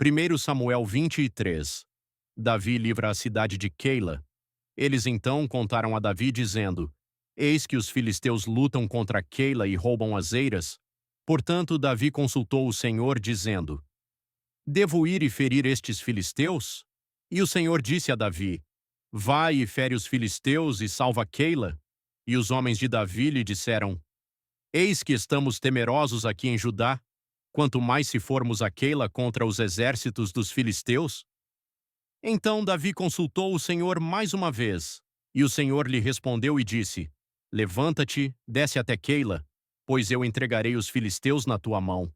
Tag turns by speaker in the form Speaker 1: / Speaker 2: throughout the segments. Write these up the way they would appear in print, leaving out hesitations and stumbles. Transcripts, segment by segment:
Speaker 1: 1 Samuel 23. Davi livra a cidade de Keila. Eles então contaram a Davi dizendo: Eis que os filisteus lutam contra Keila e roubam as eiras. Portanto, Davi consultou o Senhor, dizendo: Devo ir e ferir estes filisteus? E o Senhor disse a Davi: Vai e fere os filisteus e salva Keila. E os homens de Davi lhe disseram: Eis que estamos temerosos aqui em Judá, quanto mais se formos a Keila contra os exércitos dos filisteus. Então Davi consultou o Senhor mais uma vez, e o Senhor lhe respondeu e disse: Levanta-te, desce até Keila, pois eu entregarei os filisteus na tua mão.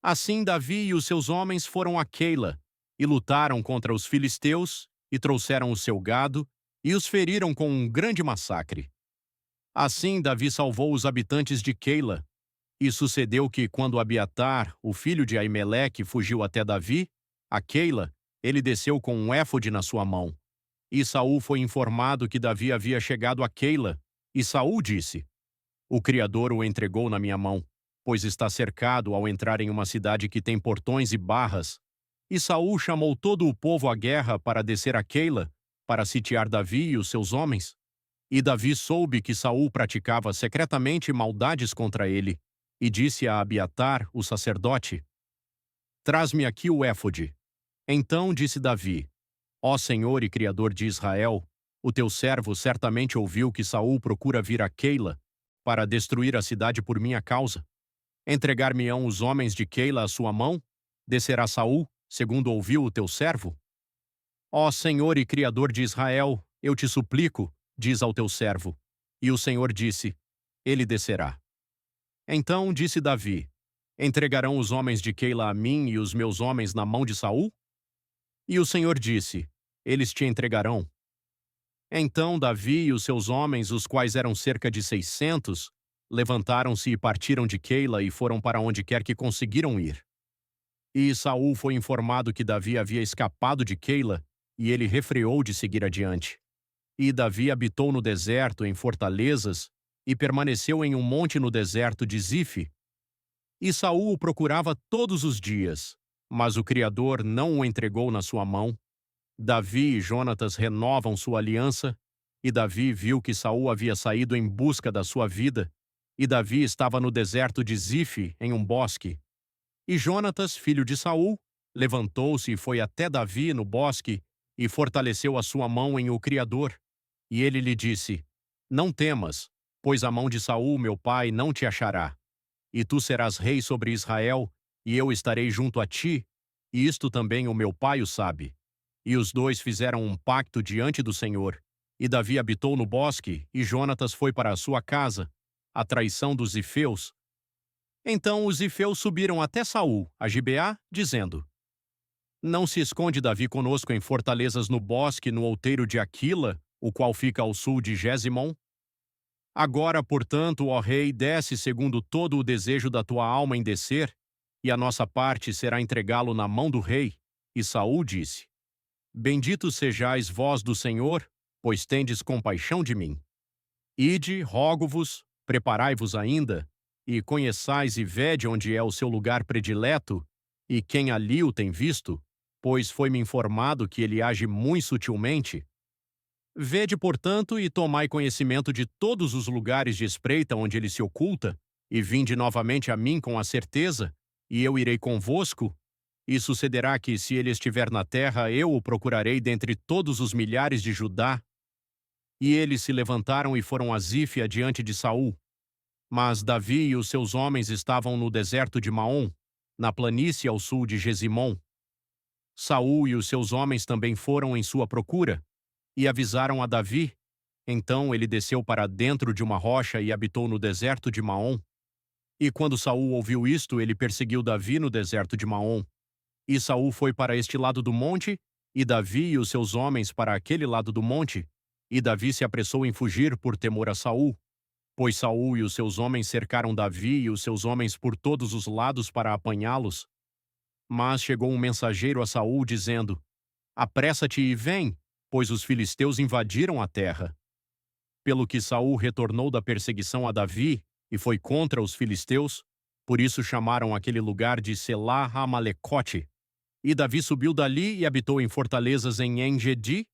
Speaker 1: Assim Davi e os seus homens foram a Keila, e lutaram contra os filisteus, e trouxeram o seu gado, e os feriram com um grande massacre. Assim Davi salvou os habitantes de Keila. E sucedeu que, quando Abiatar, o filho de Aimeleque, fugiu até Davi, a Keila, ele desceu com um éfode na sua mão. E Saul foi informado que Davi havia chegado a Keila, e Saul disse: O Criador o entregou na minha mão, pois está cercado ao entrar em uma cidade que tem portões e barras. E Saul chamou todo o povo à guerra para descer a Keila, para sitiar Davi e os seus homens. E Davi soube que Saul praticava secretamente maldades contra ele, e disse a Abiatar, o sacerdote: Traz-me aqui o éfode. Então disse Davi: Ó Senhor e Criador de Israel, o teu servo certamente ouviu que Saul procura vir a Keila para destruir a cidade por minha causa. Entregar-me-ão os homens de Keila à sua mão? Descerá Saul, segundo ouviu o teu servo? Ó Senhor e Criador de Israel, eu te suplico, diz ao teu servo. E o Senhor disse: Ele descerá. Então disse Davi: Entregarão os homens de Keila a mim e os meus homens na mão de Saul? E o Senhor disse: Eles te entregarão. Então Davi e os seus homens, os quais eram cerca de 600, levantaram-se e partiram de Keila e foram para onde quer que conseguiram ir. E Saul foi informado que Davi havia escapado de Keila, e ele refreou de seguir adiante. E Davi habitou no deserto, em fortalezas, e permaneceu em um monte no deserto de Zife. E Saul o procurava todos os dias, mas o Criador não o entregou na sua mão. Davi e Jonatas renovam sua aliança, e Davi viu que Saul havia saído em busca da sua vida, e Davi estava no deserto de Zife, em um bosque. E Jonatas, filho de Saul, levantou-se e foi até Davi no bosque, e fortaleceu a sua mão em o Criador. E ele lhe disse: Não temas, pois a mão de Saul, meu pai, não te achará. E tu serás rei sobre Israel, e eu estarei junto a ti, e isto também o meu pai o sabe. E os dois fizeram um pacto diante do Senhor. E Davi habitou no bosque, e Jonatas foi para a sua casa, a traição dos Zifeus. Então os Zifeus subiram até Saul, a Gibeá, dizendo: Não se esconde Davi conosco em fortalezas no bosque, no outeiro de Aquila, o qual fica ao sul de Gesimon? Agora, portanto, ó rei, desce segundo todo o desejo da tua alma em descer, e a nossa parte será entregá-lo na mão do rei. E Saul disse: Benditos sejais vós do Senhor, pois tendes compaixão de mim. Ide, rogo-vos, preparai-vos ainda, e conheçais e vede onde é o seu lugar predileto, e quem ali o tem visto, pois foi-me informado que ele age muito sutilmente. Vede, portanto, e tomai conhecimento de todos os lugares de espreita onde ele se oculta, e vinde novamente a mim com a certeza, e eu irei convosco. E sucederá que, se ele estiver na terra, eu o procurarei dentre todos os milhares de Judá. E eles se levantaram e foram a Zife adiante de Saul. Mas Davi e os seus homens estavam no deserto de Maom, na planície ao sul de Gesimon. Saul e os seus homens também foram em sua procura, e avisaram a Davi. Então ele desceu para dentro de uma rocha e habitou no deserto de Maom. E quando Saul ouviu isto, ele perseguiu Davi no deserto de Maom. E Saul foi para este lado do monte, e Davi e os seus homens para aquele lado do monte, e Davi se apressou em fugir por temor a Saul. Pois Saul e os seus homens cercaram Davi e os seus homens por todos os lados para apanhá-los. Mas chegou um mensageiro a Saul dizendo: Apressa-te e vem, pois os filisteus invadiram a terra. Pelo que Saul retornou da perseguição a Davi e foi contra os filisteus, por isso chamaram aquele lugar de Selá Amalecote. E Davi subiu dali e habitou em fortalezas em En-Gedi,